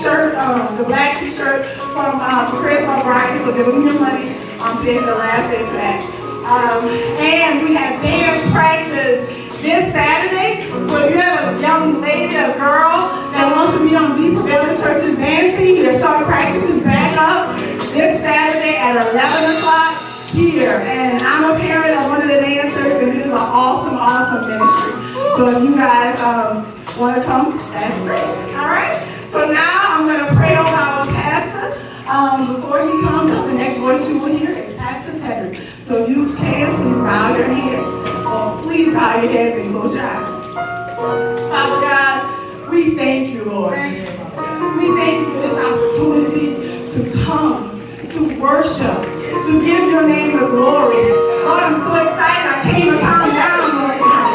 shirt, the black t-shirt from Chris O'Brien, so give them your money. Today's the last day for that. And we have dance practice this Saturday. So if you have a young lady, a girl that wants to be on the Prevailing Church's dancing, their summer practice is back up this Saturday at 11 o'clock here. And I'm a parent of one of the dancers, and it is an awesome, awesome ministry. So if you guys want to come, that's great. All right? So now I'm going to pray over our pastor. Before he comes up, the next voice you will hear is Pastor Tedrick. So if you can, please bow your heads. Or please bow your heads and close your eyes. Father God, we thank you, Lord. We thank you for this opportunity to come, to worship, to give your name the glory. Lord, I'm so excited. I came to calm down, Lord God.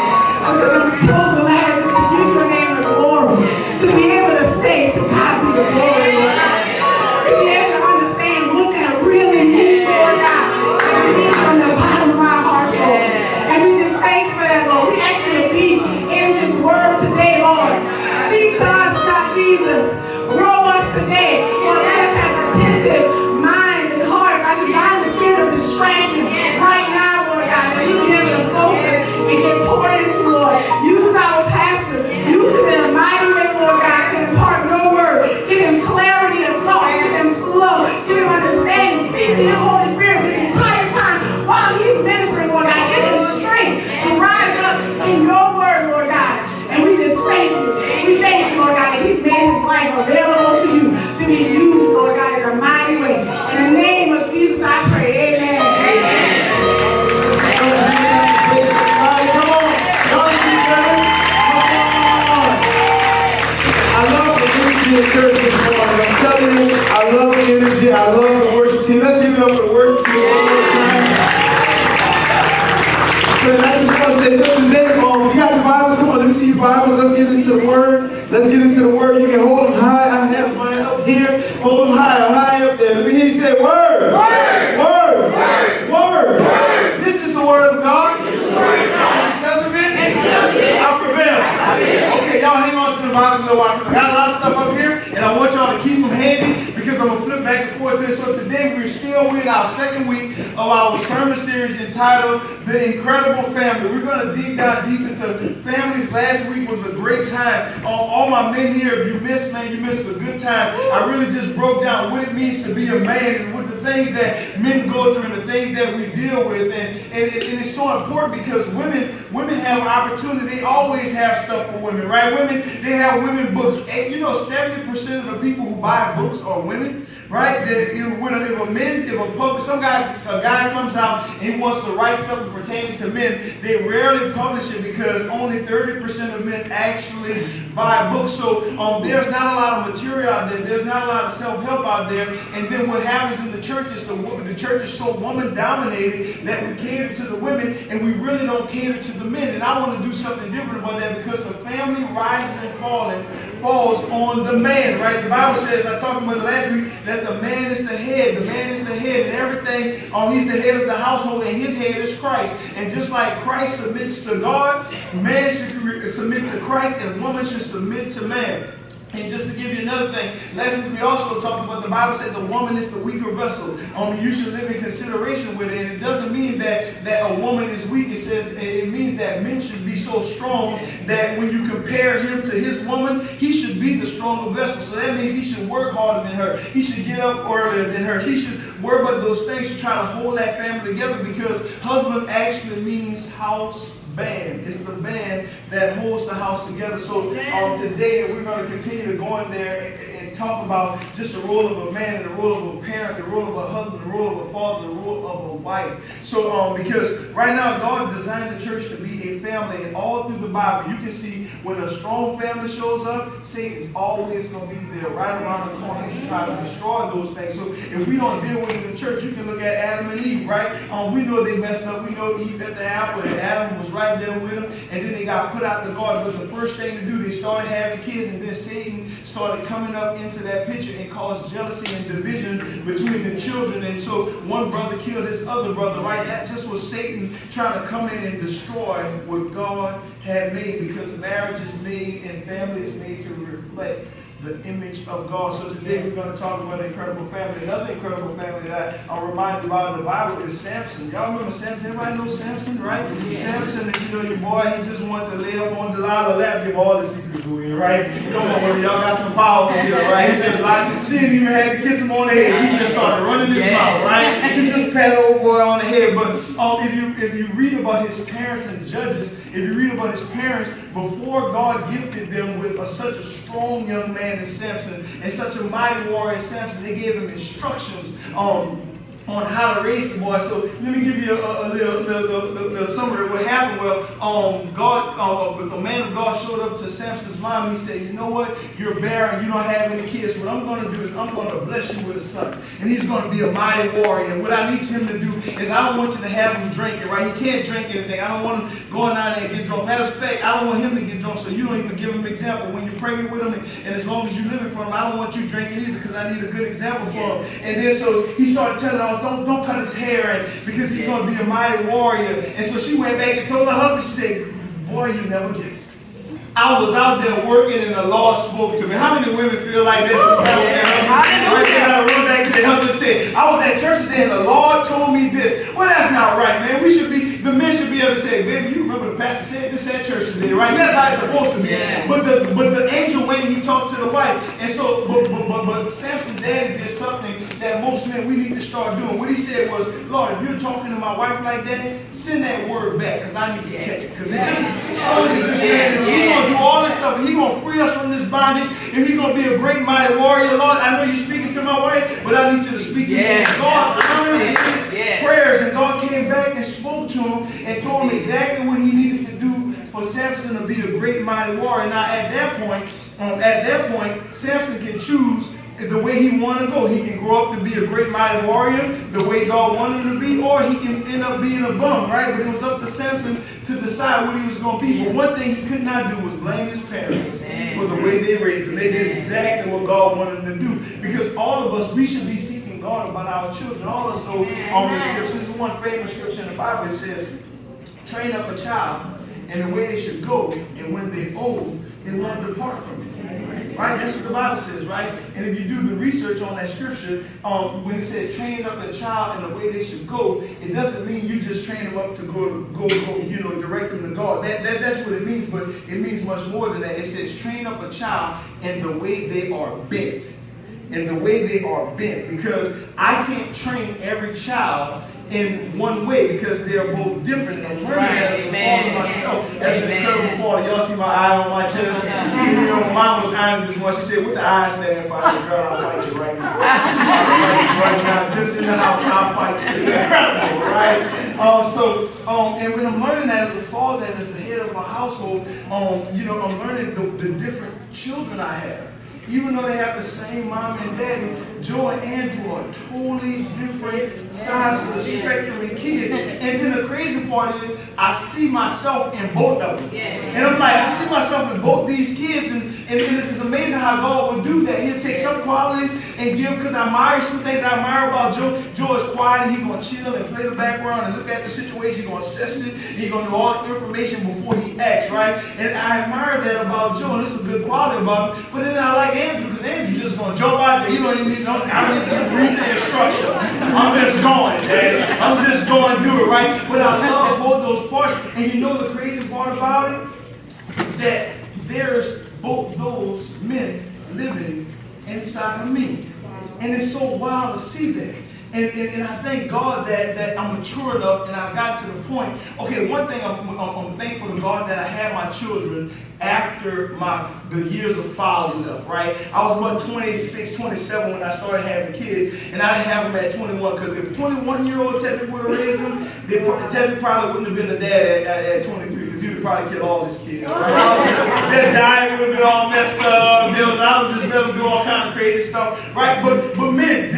Because I'm so glad just to give your name the glory. To be able to say, to God be the glory, Lord God. To be able to understand what that really means, Lord God. From the bottom of my heart, Lord. And we just thank you for that, Lord. We ask you to be in this word today, Lord. Speak to us, God Jesus. Grow us today. Lord, let us have attentive minds and hearts. I just bind the spirit of distraction right now, Lord God. That we be able to focus and get poured into, Lord. Use our pastor. Use him in a mighty way, Lord God, to impart your word. Give him clarity of thought. Give him flow. Give him understanding. Speak to him, Holy Spirit, the entire time while he's ministering, Lord God. Give him strength to rise up in your word, Lord God. And we just thank you. We thank you, Lord God, that he's made his life available to you to be used, Lord God, in a mighty way. In the name of Jesus, I pray. Amen. Amen. Church this morning. I'm telling you, I love the energy. I love the worship team. Let's give it up for the worship team one more time. I just want to say something today. You got your Bibles? Come on, let me see your Bibles. Let's get into the Word. Let's get into the Word. You can hold them high. I have mine up here. Hold them high up there. Let me hear you say Word. Word. Word. Word. Word. Word. This is the Word of God. This is the Word of God. Because of it, I prevail. Okay, y'all hang on to the Bible a little while because I got a lot of stuff up here. And I want y'all to keep them handy because I'm going to flip back and forth to it. So today we're still in our second week of our sermon series entitled The Incredible Family. We're going to dive deep into families. Last week was a great time. All my men here, if you missed, man, you missed a good time. I really just broke down what it means to be a man and what the things that men go through and the things that we deal with. And it's so important because women have opportunity. They always have stuff for women, right? Women, they have women books. 70% of the people who buy books are women, right? A guy comes out and he wants to write something pertaining to men, they rarely publish it because only 30% of men actually buy books. So there's not a lot of material out there. There's not a lot of self-help out there. And then what happens in the church is the church is so woman-dominated that we cater to the women and we really don't cater to the men. And I want to do something different about that because the family rises and falls on the man, right? The Bible says, I talked about it last week, that the man is the head. The man is the head and everything. He's the head of the household and his head is Christ. And just like Christ submits to God, man should submit to Christ and woman should submit to man. And just to give you another thing, last week we also talked about the Bible said the woman is the weaker vessel. You should live in consideration with it. And it doesn't mean that a woman is weak. It means that men should be so strong that when you compare him to his woman, he should be the stronger vessel. So that means he should work harder than her. He should get up earlier than her. He should worry about those things to try to hold that family together because husband actually means house band. It's the band that holds the house together. So today we're going to continue to go in there and talk about just the role of a man and the role of a parent, the role of a husband, the role of a father, the role of a wife. So because right now God designed the church to be a family, and all through the Bible you can see when a strong family shows up, Satan's always going to be there right around the corner to try to destroy those things. So if we don't deal with it in the church, you can look at Adam and Eve, right? We know they messed up. We know Eve at the apple and Adam was right there with them, and then they got put out the garden. But the first thing to do, they started having kids, and then Satan started coming up into that picture and caused jealousy and division between the children. And so one brother killed his other brother, right? That just was Satan trying to come in and destroy what God had made, because marriage is made and family is made to reflect the image of God. So today we're going to talk about an incredible family. Another incredible family that I'm reminded about in the Bible is Samson. Y'all remember Samson? Everybody know Samson, right? Yeah. Samson is, your boy, he just wanted to lay up on Delilah's lap, give all the secrets away, right? Come on, brother, y'all got some power here, right? He just like, she didn't even have to kiss him on the head. He just started running his mouth, right? He just pat the old boy on the head. But if you read about his parents and Judges, if you read about his parents, before God gifted them with such a strong young man as Samson and such a mighty warrior as Samson, they gave him instructions on how to raise the boy. So let me give you a little summary of what happened. Well, the man of God showed up to Samson's mom. He said, you know what? You're barren. You don't have any kids. What I'm going to do is I'm going to bless you with a son. And he's going to be a mighty warrior. And what I need him to do is I don't want you to have him drinking, right? He can't drink anything. I don't want him going down there and get drunk. Matter of fact, I don't want him to get drunk, so you don't even give him an example. When you're pregnant with him, and as long as you live in front of him, I don't want you drinking either, because I need a good example for him. And then so he started telling her, don't cut his hair, and because he's going to be a mighty warrior. And so she went back and told her husband, she said, boy, you never guess. I was out there working and the Lord spoke to me. How many women feel like this? Right there, I run back to the husband and said, I was at church today and the Lord told me this. Well, that's not right, man. The men should be able to say, baby, you remember the pastor said this at church today, right? That's how it's supposed to be. Yeah. But the angel went and he talked to the wife. And so, but Samson's daddy did something that most men, we need to start doing. What he said was, Lord, if you're talking to my wife like that, send that word back, because I need to catch it. Because it's just showing this man, he's going to do all this stuff, and he's going to free us from this bondage, and he's going to be a great mighty warrior. Lord, I know you're speaking to my wife, but I need you to speak to me. God honored his prayers, and God came back and spoke to him and told him exactly what he needed to do for Samson to be a great mighty warrior. Now at that point, Samson can choose the way he wanted to go. He can grow up to be a great mighty warrior the way God wanted him to be, or he can end up being a bum, right? But it was up to Samson to decide what he was going to be. But one thing he could not do was blame his parents for the way they raised him. They did exactly what God wanted them to do. Because all of us, we should be seeking God about our children. All of us know on the scripture. This is one famous scripture in the Bible. It says, train up a child in the way they should go, and when they're old, they won't depart from it. Right? That's what the Bible says, right? And if you do the research on that scripture, when it says train up a child in the way they should go, it doesn't mean you just train them up to go, direct them to God. That's what it means, but it means much more than that. It says train up a child in the way they are bent. In the way they are bent. Because I can't train every child in one way, because they're both different. And I'm learning that as a part of myself. That's an incredible part. Y'all see my eye on my chest? My mom was eyeing this one. She said, what the eye stand for? I said, girl, I'll fight you right now. Right now, just in the house, I'll fight you. It's incredible, right? And when I'm learning that as a father and as the head of my household, I'm learning the different children I have. Even though they have the same mom and daddy, Joe and Andrew are totally different sides of the spectrum in kids. And then the crazy part is, I see myself in both of them. And I'm like, I see myself in both these kids, and it's amazing how God would do that. He'll take some qualities and give, because I admire some things I admire about Joe. Joe is quiet, and he's going to chill and play the background and look at the situation. He's going to assess it. He's going to know all the information before he acts, right? And I admire that about Joe, and this is a good quality about him. But then I like Andrew, because Andrew's just going to jump out there. He don't even need I don't need to read the instructions. I'm just going, Daddy. I'm just going to do it, right? But I love both those parts. And you know the crazy part about it? That there's both those men living inside of me. And it's so wild to see that. And I thank God that I'm mature enough and I got to the point. Okay, one thing I'm thankful to God that I had my children after the years of folly left, right? I was about 26, 27 when I started having kids, and I didn't have them at 21, because if 21-year-old Tedrick would have raised them, Tedrick probably wouldn't have been a dad at 23, because he would probably kill all his kids, right? Their diet would have been all messed up. I would just let them do all kind of crazy stuff, right? But men,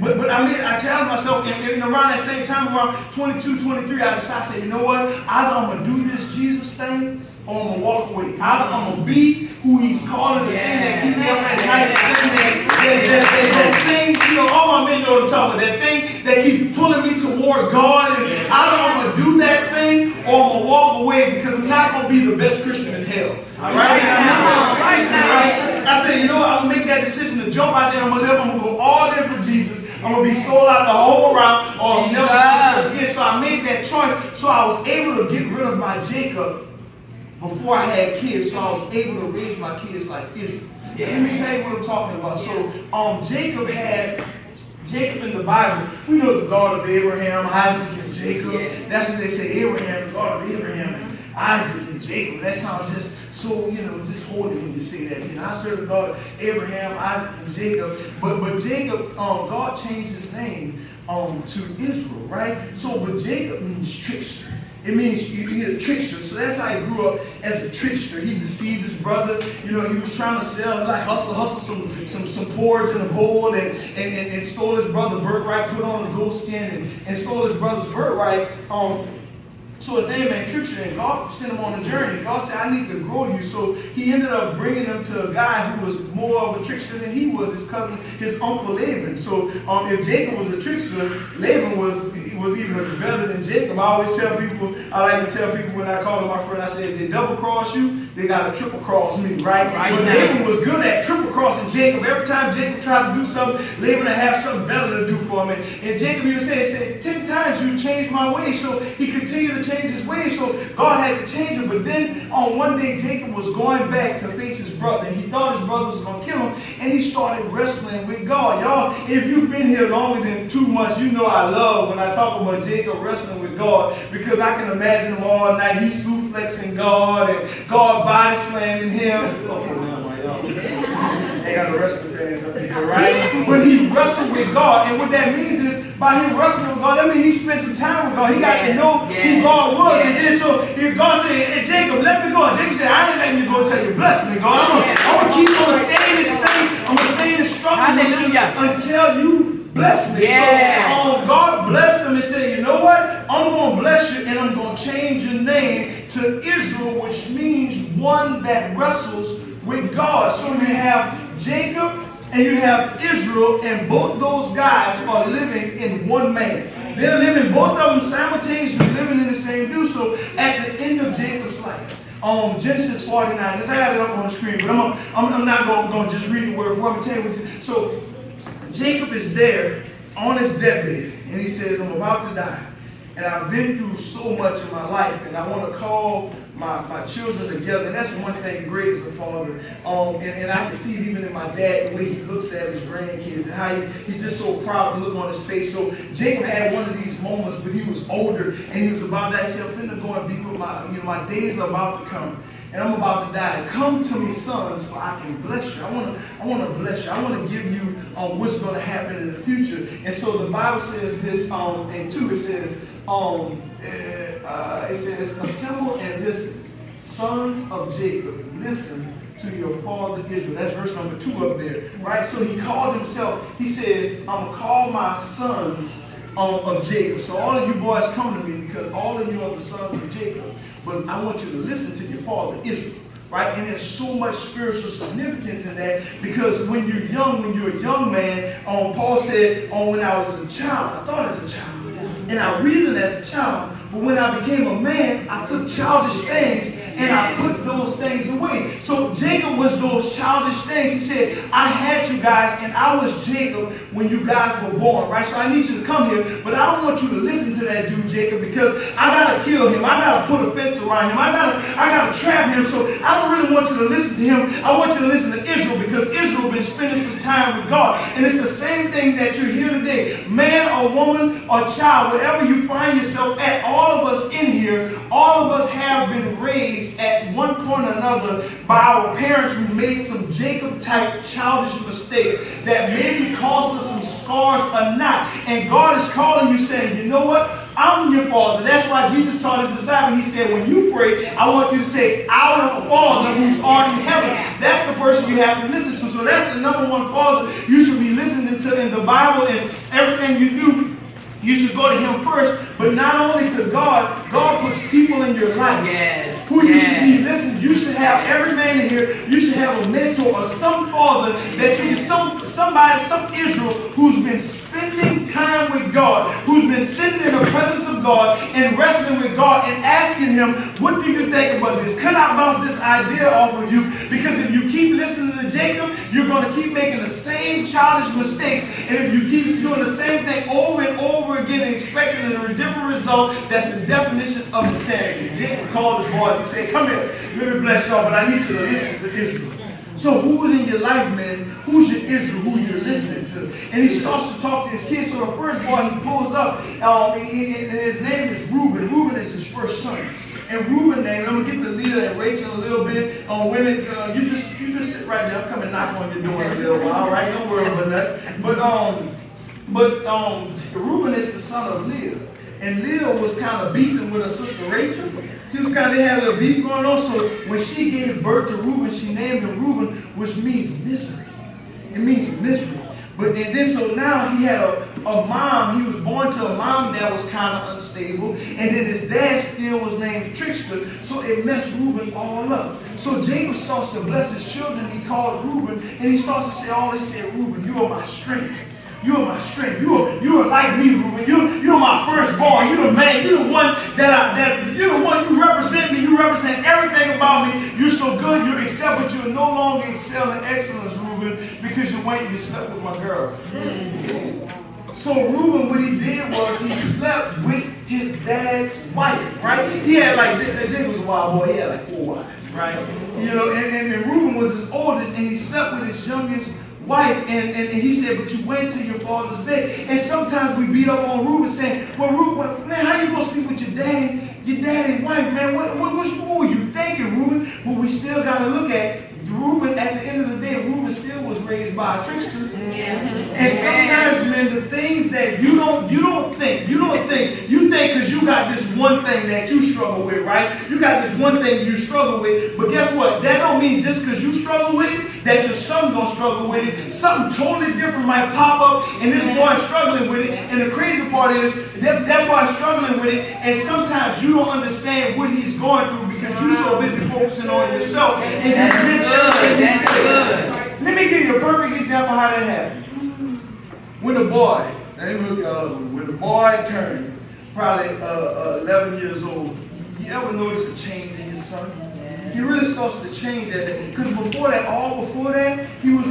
but I mean, I challenged myself, and around that same time, around 22, 23, I decided, I said, you know what? Either I'm going to do this Jesus thing, or I'm going to walk away. Either I'm going to be who he's calling, the thing that keep me up at night, that thing, all my men know what I'm talking about, that thing that keeps pulling me toward God, and either I'm going to do that thing, or I'm going to walk away, because I'm not going to be the best Christian in hell. Right? I said, you know what? I'm going to be sold out the whole route or never again. So I made that choice. So I was able to get rid of my Jacob before I had kids. So I was able to raise my kids like Israel. Yeah. Let me tell you what I'm talking about. So Jacob in the Bible, we know the God of Abraham, Isaac, and Jacob. Yeah. That's what they say, Abraham, the God of Abraham, and Isaac and Jacob. That sounds just so, just holy when you say that. I serve the God of Abraham, Isaac, and Jacob. But Jacob, God changed his name to Israel, right? But Jacob means trickster. It means he's a trickster. So that's how he grew up, as a trickster. He deceived his brother. He was trying to sell, hustle some porridge in a bowl and stole his brother's birthright, put on a goat skin and stole his brother's birthright. So his name ain't trickster, and God sent him on a journey. God said, I need to grow you. So he ended up bringing him to a guy who was more of a trickster than he was, his cousin, his uncle Laban. So if Jacob was a trickster, Laban was even better than Jacob. I always tell people, I like to tell people when I call my friend, I say, if they double cross you, they got to triple cross me, right? But Laban was good at triple crossing Jacob. Every time Jacob tried to do something, Laban would have something better to do for him. And Jacob even said, 10 times you changed my way. So he continued to change his ways, so God had to change him. But then on one day, Jacob was going back to face his brother, and he thought his brother was going to kill him, and he started wrestling with God. Y'all, if you've been here longer than 2 months, you know I love when I talk about Jacob wrestling with God, because I can imagine him all night. He's slew flexing God, and God body slamming him. Okay, now, they got the wrestling fans up here, right? But he wrestled with God, and what that means is, by him wrestling with God, that means he spent some time with God. He got to know who God was. And then so if God said, hey, Jacob, let me go. And Jacob said, I ain't letting you go until you bless me, God. I'm going to keep on staying in this faith. I'm going to stay in this struggle until you bless me. So God blessed him and said, you know what? I'm going to bless you, and I'm going to change your name to Israel, which means one that wrestles with God. So you have Jacob and you have Israel, and both those guys are living in one man. They're living, both of them simultaneously living in the same dude. So at the end of Jacob's life, Genesis 49, I had it up on the screen, but I'm not going to just read it word for word. I'm going to tell you. So Jacob is there on his deathbed, and he says, I'm about to die. And I've been through so much in my life, and I want to call my children together. And that's one thing great as a father. And I can see it even in my dad, the way he looks at his grandkids and how he's just so proud to look on his face. So Jacob had one of these moments, but he was older, and he was about to say, I'm finna go and be with my days are about to come. And I'm about to die. Come to me, sons, for I can bless you. I want to bless you. I want to give you what's going to happen in the future. And so the Bible says this, and 2, it says, assemble and listen, sons of Jacob, listen to your father Israel. That's verse number 2 up there, right? So he called himself, he says, I'm going to call my sons of Jacob. So all of you boys come to me, because all of you are the sons of Jacob. But I want you to listen to your father Israel, right? And there's so much spiritual significance in that, because when you're a young man, Paul said, when I was a child, I thought as a child, and I reasoned as a child, but when I became a man, I took childish things and I put those things away. So Jacob was those childish things. He said, I had you guys, and I was Jacob when you guys were born, right? So I need you to come here, but I don't want you to listen to that dude, Jacob, because I gotta kill him. I gotta put a fence around him. I gotta trap him. So I don't really want you to listen to him. I want you to listen to Israel, because Israel been spending some time with God. And it's the same thing that you're here today. Man or woman or child, wherever you find yourself at, all of us in here, all of us have been raised at one point or another by our parents who made some Jacob-type childish mistakes that maybe caused us some scars or not. And God is calling you, saying, you know what? I'm your father. That's why Jesus taught his disciples. He said, when you pray, I want you to say, our Father who's art in heaven. That's the person you have to listen to. So that's the number one father you should be listening to in the Bible, and everything you do, you should go to him first. But not only to God, God puts people in your life who you should be listening. You should have, every man in here, you should have a mentor or some father that you can, somebody, some Israel who's been spending time with God, who's been sitting in the presence of God and wrestling with God and asking him, what do you think about this? Can I bounce this idea off of you? Because if you keep listening to Jacob, you're going to keep making the same childish mistakes. And if you keep doing the same thing over and over again and expecting a different result, that's the definition of insanity. Jacob called his boys. He said, come here, let me bless y'all, but I need you to listen to Israel. So who is in your life, man? Who's your Israel? Who you're listening to? And he starts to talk to his kids. So the first boy he pulls up, and his name is Reuben. Reuben is his first son. And Reuben name, I'm gonna get to Leah and Rachel a little bit. Women, you just sit right there. I'm coming knock on your door in a little while, right? Don't worry about that. But Reuben is the son of Leah. And Leah was kind of beefing with her sister Rachel. They had a little beef going on. So when she gave birth to Reuben, she named him Reuben, which means misery. It means misery. But then so now he had a mom. He was born to a mom that was kind of unstable. And then his dad still was named Trickster. So it messed Reuben all up. So Jacob starts to bless his children. He called Reuben. And he starts to say all this. He said, Reuben, you are my strength. You are my strength. You are like me, Reuben. You're my firstborn. You're the man. You're the one you're the one you represent me. You represent everything about me. You're so good. You excel, but you no longer excel in excellence, Reuben, because you slept with my girl. So Reuben, what he did was he slept with his dad's wife, right? He had Jacob was a wild boy. He had like 4 wives, right? And Reuben was his oldest, and he slept with his youngest wife, and he said, but you went to your father's bed. And sometimes we beat up on Reuben saying, well, Reuben, man, how you gonna sleep with your daddy's wife, man? What were you thinking, Reuben? But we still gotta look at Reuben. At the end of the day, Reuben still was raised by a trickster. And sometimes, man, the things that you think because you got this one thing that you struggle with, right? You got this one thing you struggle with, but guess what? That don't mean just because you struggle with it, that your son gonna struggle with it. Something totally different might pop up, and this boy's struggling with it. And the crazy part is that boy's struggling with it, and sometimes you don't understand what he's going through because you're so busy focusing on yourself. And you miss everything he said. Let me give you a perfect example how that happened. When the boy turned probably 11 years old, you ever notice a change in your son? He really starts to change at that. Because before that, he was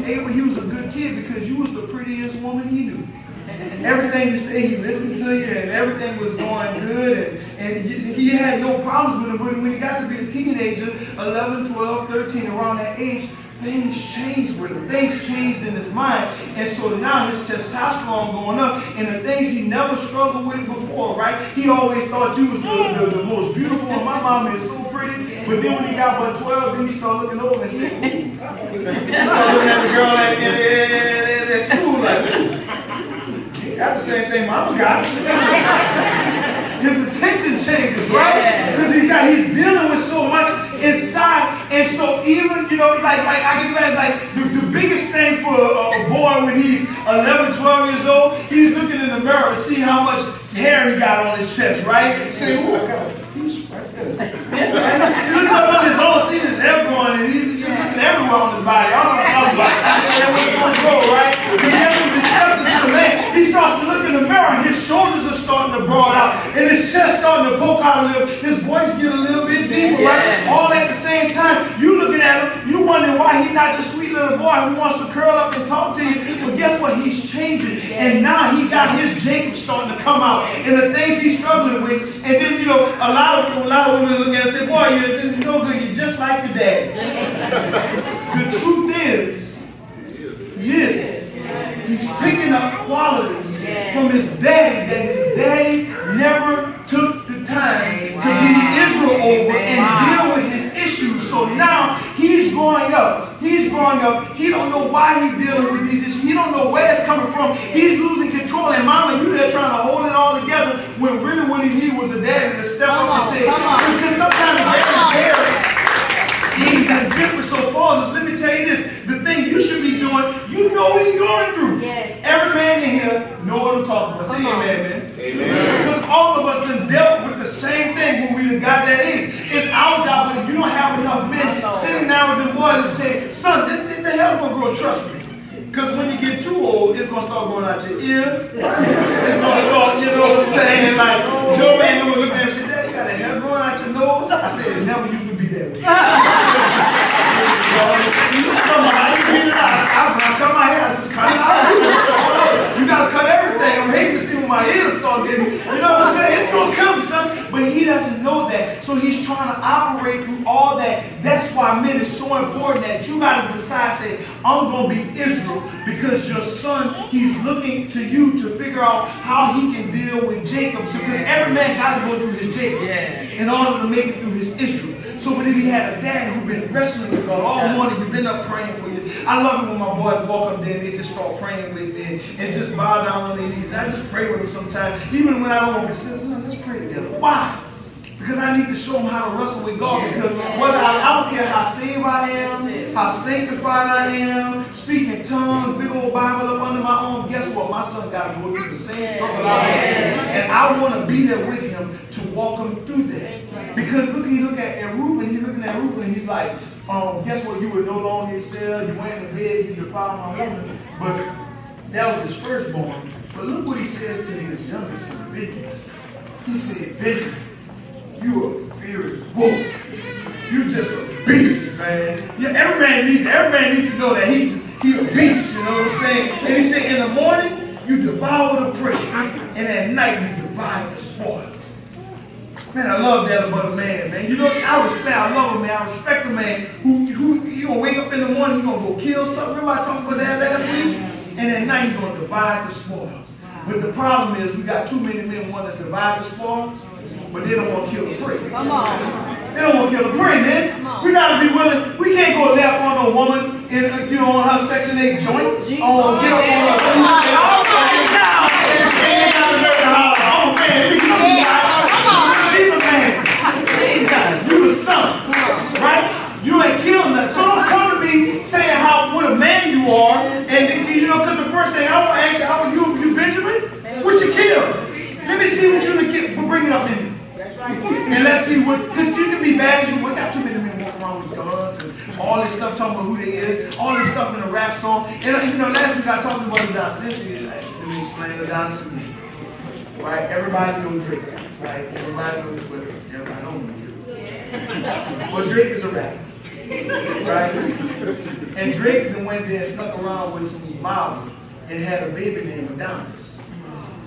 a good kid because you was the prettiest woman he knew. Everything you say, he listened to you, and everything was going good, and he had no problems with him. But when he got to be a teenager, 11, 12, 13, around that age, things changed with him. Things changed in his mind. And so now his testosterone going up, and the things he never struggled with before, right? He always thought you was the most beautiful, and my mom is so pretty. But then when he got about 12, then he started looking over and saying, ooh. He started looking at the girl at school like, ooh. Got the same thing mama got. His attention changes, right? Because he's dealing with so much inside. And so even, I can imagine, the biggest thing for a boy when he's 11, 12 years old, he's looking in the mirror to see how much hair he got on his chest, right? Say, ooh, I got a piece right there. Right? He looks up on his own, see his hair growing, and he's looking everywhere on his body. I don't know what I'm about. That's where it's going to go, right? He starts to look in the mirror, and his shoulders are starting to broad out, and his chest starting to poke out a little. His voice get a little bit deeper, right? All at the same time, you looking at him, you wondering why he's not just sweet little boy who wants to curl up and talk to you. But guess what? He's changing, and now he got his Jacob starting to come out, and the things he's struggling with. And then a lot of women look at him and say, "Boy, you're no good. You're just like your dad." The truth is, he's picking up qualities from his daddy that his daddy never took the time to lead Israel over and deal with his issues. So now he's growing up. He don't know why he's dealing with these issues. He don't know where it's coming from. He's losing control. And mama, you there trying to hold it all together when really what he needed was a daddy to step up and say, because sometimes things are different. So fathers, let me tell you this. The thing you should be doing, you know what he's going through. Yes. Every man in here know what I'm talking about. Say amen, man. Amen. Because all of us done dealt with the same thing when we got that age. It's our job, but if you don't have enough men sitting down with the boys and say, son, this the hell's gonna grow, trust me. Because when you get too old, it's gonna start going out your ear. It's gonna start, you know what I'm saying? Like, Joe man would look at him and say, Dad, you got a hair growing out your nose? I said, it never used to be that way. Come on, how you feel? I I'm going to be Israel because your son, he's looking to you to figure out how he can deal with Jacob. Because every man got to go through his Jacob in order to make it through his Israel. So, but if he had a dad who's been wrestling with God all morning, you've been up praying for you. I love it when my boys walk up there and they just start praying with me and just bow down on their knees. And I just pray with them sometimes, even when I don't want to say, let's pray together. Why? Because I need to show them how to wrestle with God. Because whether I don't care how saved I am, how sanctified I am, speaking tongues, big old Bible up under my arm, guess what? My son got to go through the same struggle I am. And I want to be there with him to walk him through that. Because look at Reuben, he's looking at Reuben and he's like, guess what? You were no longer yourself, you went in the bed, you defiled my woman. But that was his firstborn. But look what he says to his youngest son, Benjamin. He said, Benjamin, you a fierce wolf. You just a beast, man. Yeah, every man needs to know that he a beast, you know what I'm saying? And he said, in the morning, you devour the prey, and at night, you divide the spoil. Man, I love that about a man, man. You know, I love a man. I respect a man who you gonna wake up in the morning, he's gonna go kill something. Remember I talked about that last week? And at night, he's gonna divide the spoil. But the problem is, we got too many men who want to divide the spoil, but they don't want to kill the prey. Come on. They don't want to kill the prey, man. We gotta be willing. We can't go left on a woman in, on her Section 8 joint. Get up on her. Oh man, we come she's a man. You the son, right? You ain't killed nothing. So don't come to me saying what a man you are, and because the first thing I want to ask you, how are you Benjamin? What you killed? Let me see what you get for bringing up in you. And let's see because you can be bad. We got too many men walking around with guns and all this stuff talking about who they is, all this stuff in a rap song. And last week I talked about the dance. Let me explain the dance again. Right? Everybody knows Drake. Right? Everybody knows Twitter. Everybody don't know Drake. But Drake is a rapper. Right? And Drake then went there and snuck around with some model and had a baby named Adonis.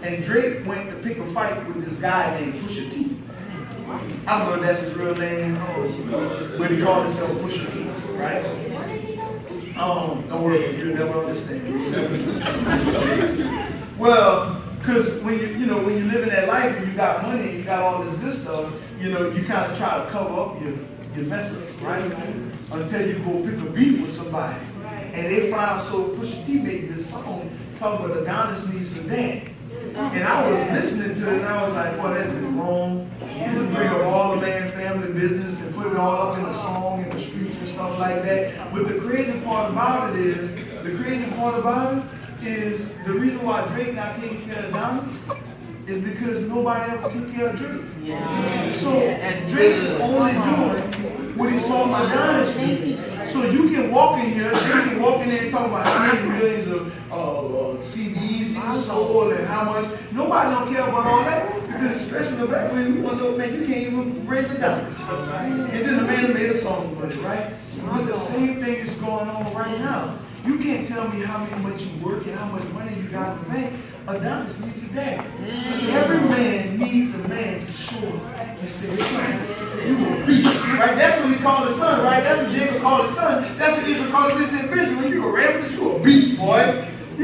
And Drake went to pick a fight with this guy named Pusha T. I don't know if that's his real name, but he called himself Pusha T, right? Don't worry, you'll never understand. Well, because when you live in that life and you got money and you got all this good stuff, you kind of try to cover up your mess up, right? Until you go pick a beef with somebody. And they find so Pusha T made this song talking about Adonis needs some dad. And I was listening to it and I was like, well, that's wrong. You just bring up all the man family business and put it all up in the song in the streets and stuff like that. But the crazy part about it is the reason why Drake not taking care of Adonis is because nobody ever took care of Drake. Yeah. So Drake is only doing what he saw Adonis do. So you can walk in here, Drake can walk in there and talk about how many millions of CDs he sold and how much. Nobody don't care about all that because especially the back when you want to know, man, you can't even raise a dollar. And then the man made a song about it, right? But the same thing is going on right now. You can't tell me how much you work and how much money you got in the bank. Adonis needs a dad. Every man needs a man to show up and say, son, you a beast, right? That's what he called his son, right? That's what Jacob called his son. That's what Israel called his son. He said, Benjamin, you a rampant, you a beast, boy. I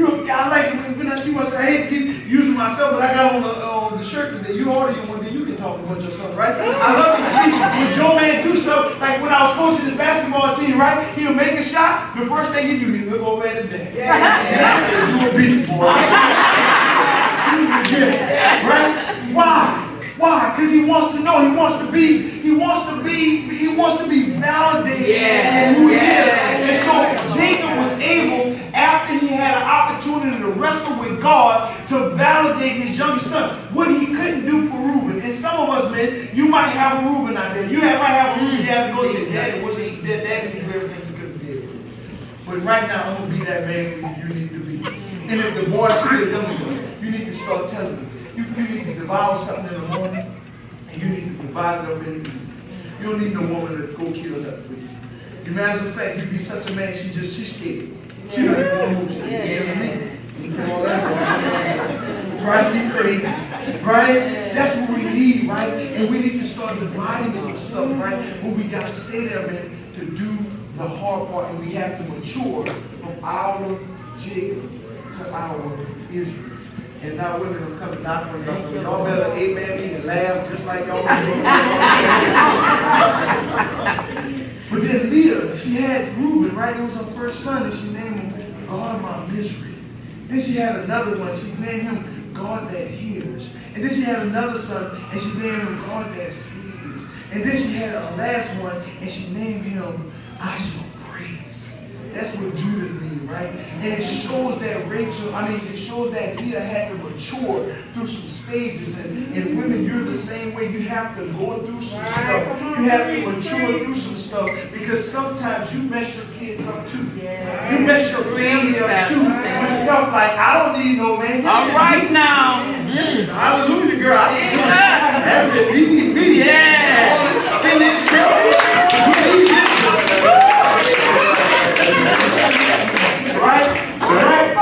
like it when I see myself. I hate to keep using myself, but I got on the shirt today. You order you one day, you can talk about yourself, right? I love to see when Joe Man do stuff, like when I was coaching his basketball team, right? He'll make a shot. The first thing he do, he look over at his dad. And I said, you a beast, boy. Right? Why? Because he wants to know. He wants to be validated in who he is. And so Jacob was able, after he had an opportunity to wrestle with God, to validate his youngest son, what he couldn't do for Reuben. And some of us, men, you might have a Reuben out there. You might have a Reuben. You have to go say, Daddy, Daddy can do everything you couldn't do. But right now, I'm going to be that man you need to be. And if the boys still young, you need to start telling them. You need to devour something in the morning, and you need to divide it up in the evening. You don't need no woman to go kill nothing for you. As a matter of fact, you be such a man, she's scared. She don't even want to move. You know what I mean? Right? You crazy. Right? That's what we need, right? And we need to start dividing some stuff, right? But we got to stay there, man, to do the hard part, and we have to mature from our Jacob to our Israel. And now women are coming knock on y'all. Y'all better amen me and laugh just like y'all do. But then Leah, she had Reuben, right? It was her first son, and she named him God of my misery. Then she had another one, she named him God that hears. And then she had another son, and she named him God that sees. And then she had a last one, and she named him I shall praise. That's what Judah means, right? And it shows that it shows that Leah had to mature through some stages. And women, you're the same way. You have to go through some stuff. You have to mature through some stuff because sometimes you mess your kids up too. You mess your family up too. With stuff like, I don't need no man. All right now. Hallelujah, girl. I need me. Yeah. All this spinning, girl. Right?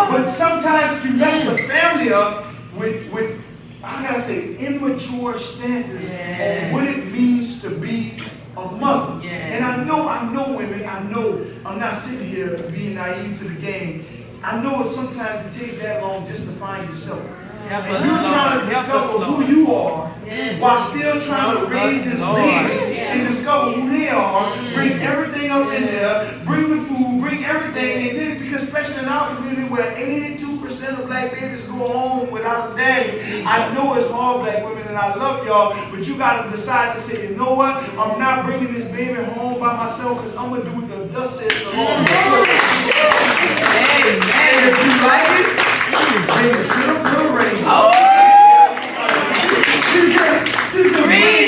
But sometimes you mess the family up with I gotta say, immature stances on what it means to be a mother. And I know women, I'm not sitting here being naive to the game. I know sometimes it takes that long just to find yourself. And you're trying to discover who you are while still trying to raise this baby and discover who they are, bring everything up in there, bring the food, bring everything, and then because especially in our community where 82% of black babies go home without a daddy, I know it's hard, black women, and I love y'all, but you got to decide to say, you know what, I'm not bringing this baby home by myself because I'm going to do what the thus says the Lord. And if you like it, then you should have put a ring.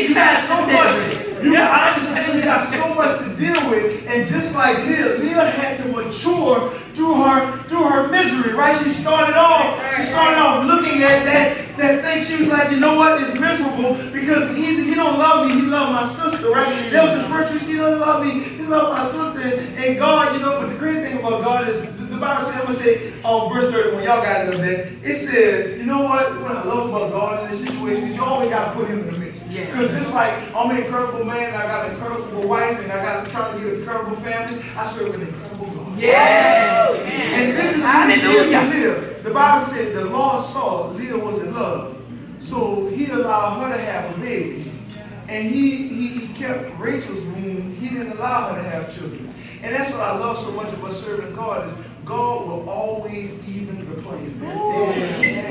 You got so much. I understand you got so much to deal with, and just like Leah had to mature through her misery, right? She started off looking at that thing. She was like, you know what? It's miserable because he don't love me. He loves my sister, right? That was the first reason. He doesn't love me. He loves my sister, and God, but the crazy thing about God is the Bible says, I'm gonna say verse 31. Y'all got it up there. It says, you know what? What I love about God in this situation is you always gotta put him in the mix. Because just like I'm an incredible man, I got an incredible wife, and I got trying to get an incredible family, I serve an incredible God. And this is what he did for Leah. The Bible said the Lord saw Leah was in love. So he allowed her to have a baby. And he kept Rachel's womb. He didn't allow her to have children. And that's what I love so much about serving God is God will always even the playing field.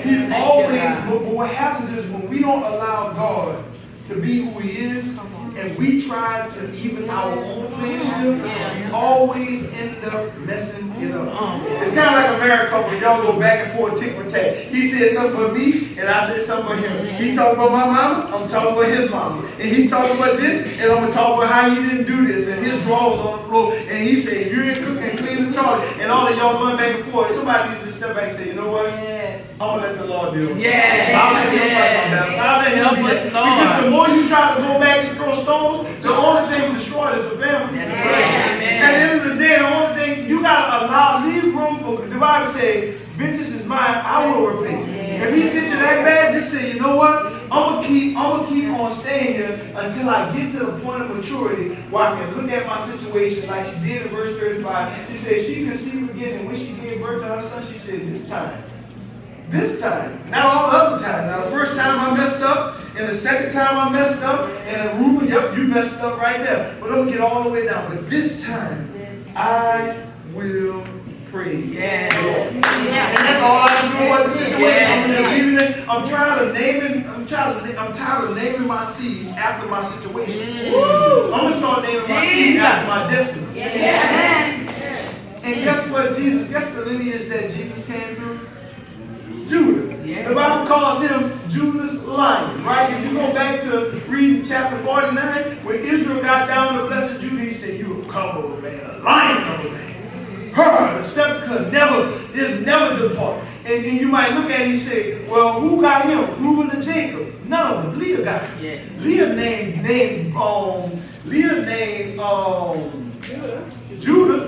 He always, but what happens is when we don't allow God to be who he is, and we try to even our own playing field, we always end up messing it up. It's kind of like a married couple. Y'all go back and forth, tick for tat. He said something for me, and I said something for him. He talked about my mama, I'm talking about his mama. And he talked about this, and I'm going to talk about how he didn't do this, and his drawer was on the floor, and he said, you didn't cook and clean the toilet, and all of y'all going back and forth. Somebody needs to step back and say, you know what? I'm going to let the Lord deal with it. I'll let him fight my battles. I'll let him do it. Because the more you try to go back and throw stones, the only thing destroyed is the family. At the end of the day, the only thing, you got to leave room for, the Bible says, vengeance is mine, I will repay. If he did you that bad, just say, you know what? I'm gonna keep on staying here until I get to the point of maturity where I can look at my situation like she did in verse 35. She said she conceived again, and when she gave birth to her son, she said, this time, not all the other times. Now the first time I messed up, and the second time I messed up, and Reuben, yep, you messed up right there. But don't get all the way down. But this time, I will pray. And that's all I'm doing with the situation. I'm tired of naming my seed after my situation. I'm gonna start naming my seed after my destiny. And guess what? Guess the lineage that Jesus came through? Judah. The Bible calls him Judah's lion, right? If you go back to reading chapter 49, when Israel got down to bless Judah, he said, you a cumber man, a lion of a man. The sepulchre never depart. And you might look at it and say, well, who got him? Reuben and Jacob. None of them. Leah got him. Leah named Judah.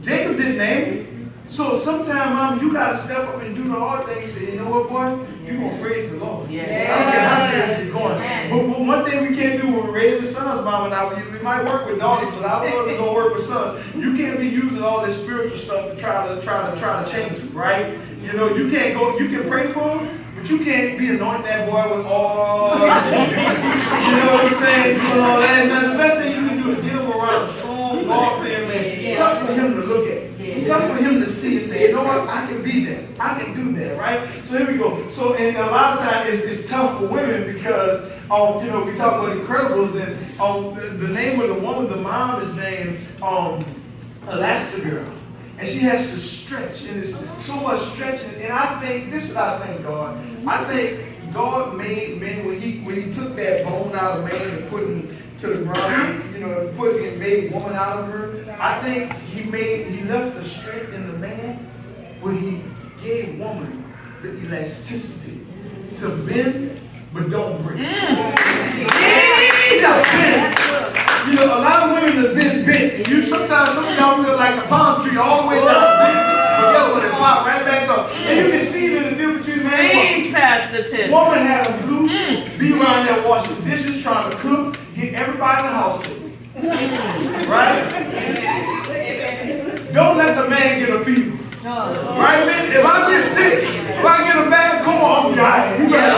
Jacob didn't name him. So sometimes, Mom, you got to step up and do the hard thing and say, you know what, boy? you're going to praise the Lord. Yeah. I don't care how fast you're going. But one thing we can't do when we raise the sons, Mama, now we might work with daughters, but I don't know if we're going to work with sons. You can't be using all this spiritual stuff to try to change them, right? You know, you can't go, you can pray for them, but you can't be anointing that boy with all, you know what I'm saying? Doing all that. Now, the best thing you can do is get him around a strong, God-fearing man. Something for him to look at. Something for him to see and say, you know what, I can be that. I can do that, right? So here we go. So, and a lot of times it's tough for women because, you know, we talk about Incredibles, and the name of the woman, the mom is named Elastigirl. And she has to stretch, and it's so much stretching. And I think, this is what I think, God. I think God made men when he took that bone out of man and put him to the ground, you know, and made woman out of her. I think he left the strength in the man when he gave woman the elasticity to bend but don't break. You know, a lot of women have been bent, and sometimes some of y'all feel like a palm tree all the way down, but guess what? It pop right back up. And you can see the difference between man and woman. Woman had a blue, be around there washing dishes, trying to cook, get everybody in the house sick. Right? Don't let the man get a fever. Right, man? If I get sick, if I get a bad cold, I'm dying. You better,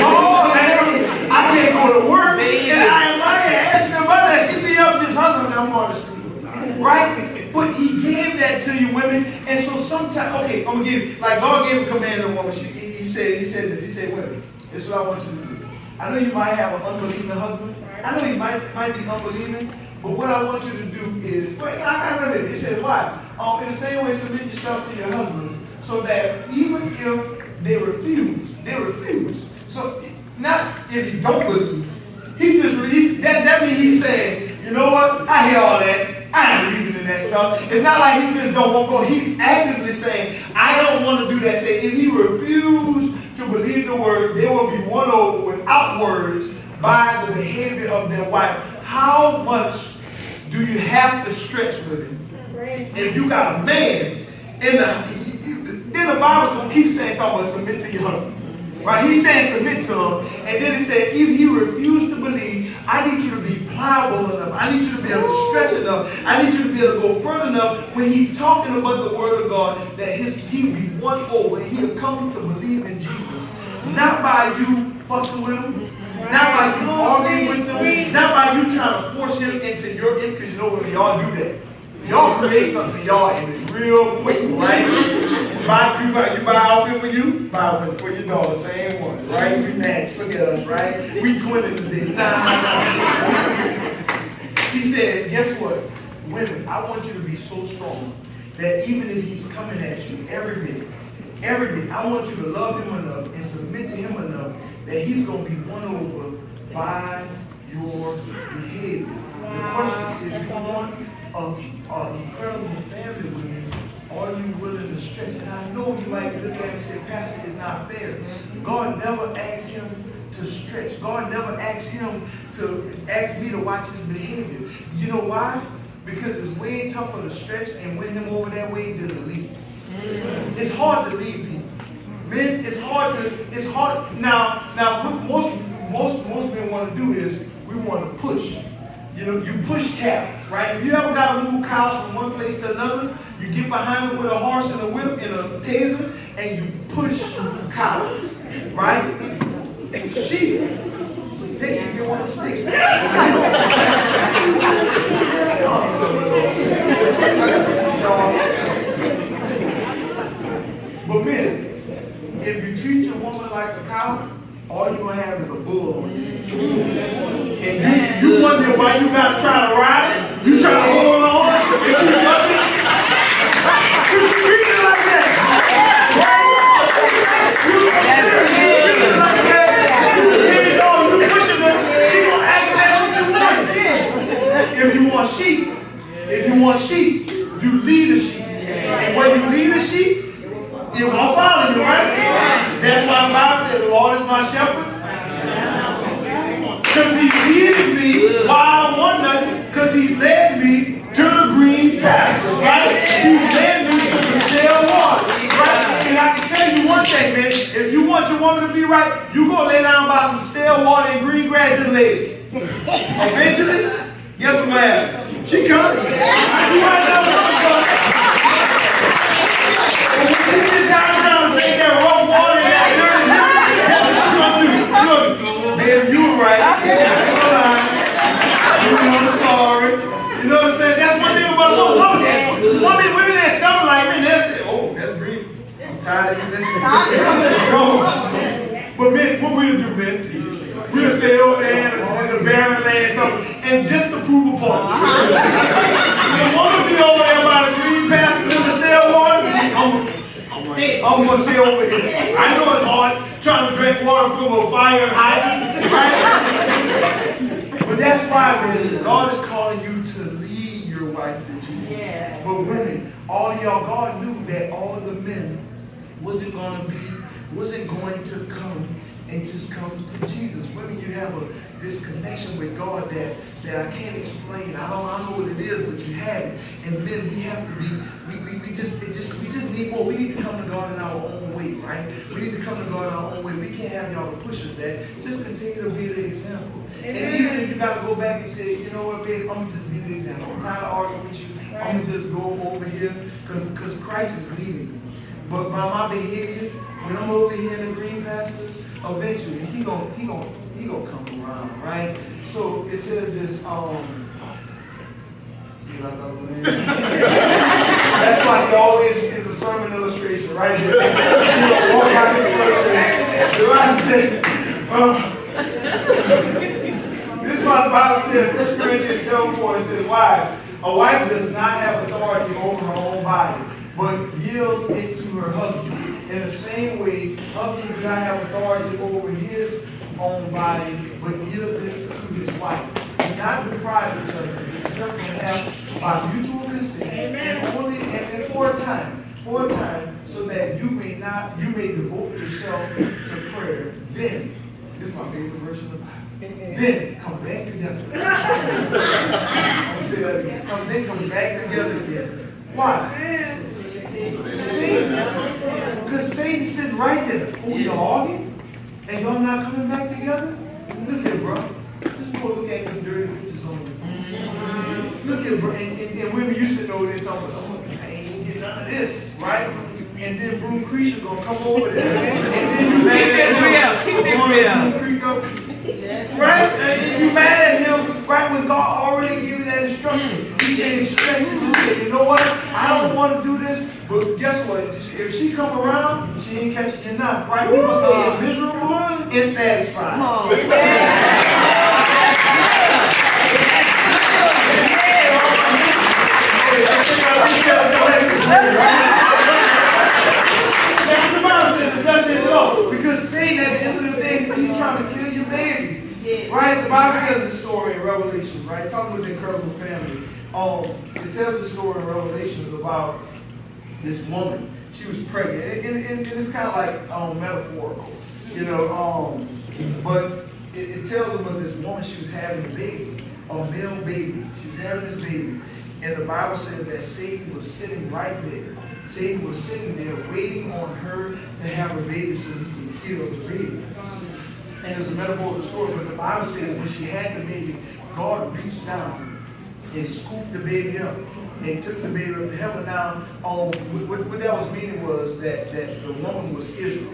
oh, man, I can't go to work, and I am right here asking her mother, she be up this husband, I'm going to sleep. Right? But he gave that to you women, and so sometimes, okay, I'm going to give, like God gave a command to a woman, he said this, he said, women, this is what I want you to do. I know you might have an unbelieving husband, I know you might be unbelieving, but what I want you to do is, wait, I read it, it says why? In the same way, submit yourself to your husbands, so that even if they refuse. So, not if you don't believe. That means he's saying, you know what, I hear all that, I ain't believing in that stuff. It's not like he just don't want to go. He's actively saying, I don't want to do that. Say, if he refused to believe the word, they will be won over without words by the behavior of their wife. How much do you have to stretch with him? If you got a man then the Bible's going to keep saying, talking about submit to your husband. Right? He's saying submit to him. And then it said, if he refused to believe, I need you to be pliable enough. I need you to be able to stretch enough. I need you to be able to go further enough when he's talking about the word of God that he will be won over and he'll come to believe in Jesus. Not by you fussing with him. Not by you arguing with him. Not by you trying to force him into your end, because you know when y'all do that. Y'all create something for y'all and it's real quick, right? You buy an outfit for you, buy one for your daughter, same one, right? We match, look at us, right? We twinning today. He said, guess what? Women, I want you to be so strong that even if he's coming at you every day, I want you to love him enough and submit to him enough that he's going to be won over by your behavior. The question is, if you want an incredible family with me, are you willing to stretch? And I know you might look at me and say, Pastor, it's not fair. God never asked him to stretch. God never asked him to ask me to watch his behavior. You know why? Because it's way tougher to stretch and win him over that way than to lead. It's hard to lead people. Men, it's hard. Now what most men want to do is we want to push. You know, you push cattle, right? If you ever got to move cows from one place to another, you get behind them with a horse and a whip and a taser, and you push cows, right? Sheep, they can get one of the sticks. But men, if you treat your woman like a cow, all you're going to have is a bull on you. And you wonder why you got to try to ride it. You try to hold on. If you love it, you treat it like that. You treat it like that. You pushing her, she going to act that's what you want. If you want sheep, you lead a sheep. And when you lead a sheep, it won't follow you, right? That's why the Bible said, the Lord is my shepherd. Because he leaded me while I want nothing, because he led me to the green pasture, right? He led me to the still water, right? And I can tell you one thing, man, if you want your woman to be right, you go lay down by some stale water and green grass just lazy. Eventually, guess what happens? She coming. She right down the road. When she gets down and drink that raw water and that dirty, that's what she's gonna do. Man, you were right. I'm sorry. You know what I'm saying? That's one thing about a woman. Women that stomach like me, they say, oh, that's green. I'm tired of this. But men, what we'll do, men, we'll stay over there in the barren land and just to prove a point. The woman be over there by the green pastures in the stale water, I'm gonna stay over here. I know it's hard trying to drink water from a fire hydrant, right? But that's why, man, God is calling you to lead your wife to Jesus. Yeah. But women, all of y'all, God knew that all of the men wasn't going to come and just come to Jesus. Women, you have this connection with God that I can't explain. I don't know what it is, but you have it. And men, we have to be, we just need more. We need to come to God in our own way, right? We need to come to God in our own way. We can't have y'all to push us that. Just continue to be the example. Amen. And even if you got to go back and say, you know what, babe, I'm just be the example. I'm tired of arguing with you. Right. I'm going to just go over here because Christ is leading me. But by my behavior, when I'm over here in the green pastures, eventually he gonna come around, right? So it says this. See what I thought of it? That's like it always is a sermon illustration, right? You know, walk out the this is what the Bible says. 1 Corinthians 7:4. It says, "Wives, a wife does not have authority over her own body, but yields it to her husband. In the same way, husband does not have authority over his own body, but yields it to his wife. Do not deprive each other, except perhaps by mutual consent, and for a time, so that you may devote yourself to prayer. Then, this is my favorite version of the Bible. Then come back together." I'm gonna say that again. Come back together again. Why? Because Satan's sitting right there. Oh, y'all arguing? And y'all not coming back together? Look at bro. Just go look at them dirty pictures on the phone. Look at bro. And women used to know they're talking about, oh, I ain't get none of this, right? And then Broom Creature gonna come over there. And then you mad at him. Keep it real. Right? And you mad at him right when God already gave you that instruction. He said, stretch it. He said, you know what? I don't want to do this, but guess what? If she come around, she ain't catching you now. Right? We must be miserable and satisfied. Because Satan, at the end of the day, he's trying to kill your baby. Right? The Bible tells the story in Revelation, right? Talking with the incredible family. It tells the story in Revelation about this woman. She was pregnant. And it's kind of like metaphorical, you know. But it tells them of this woman. She was having a baby, a male baby. She was having this baby. And the Bible says that Satan was sitting right there. Satan was sitting there waiting on her to have a baby so he could kill the baby. And it's a metaphorical story, but the Bible says when she had the baby, God reached down and scooped the baby up and took the baby up to heaven. Now, what that was meaning was that the woman was Israel,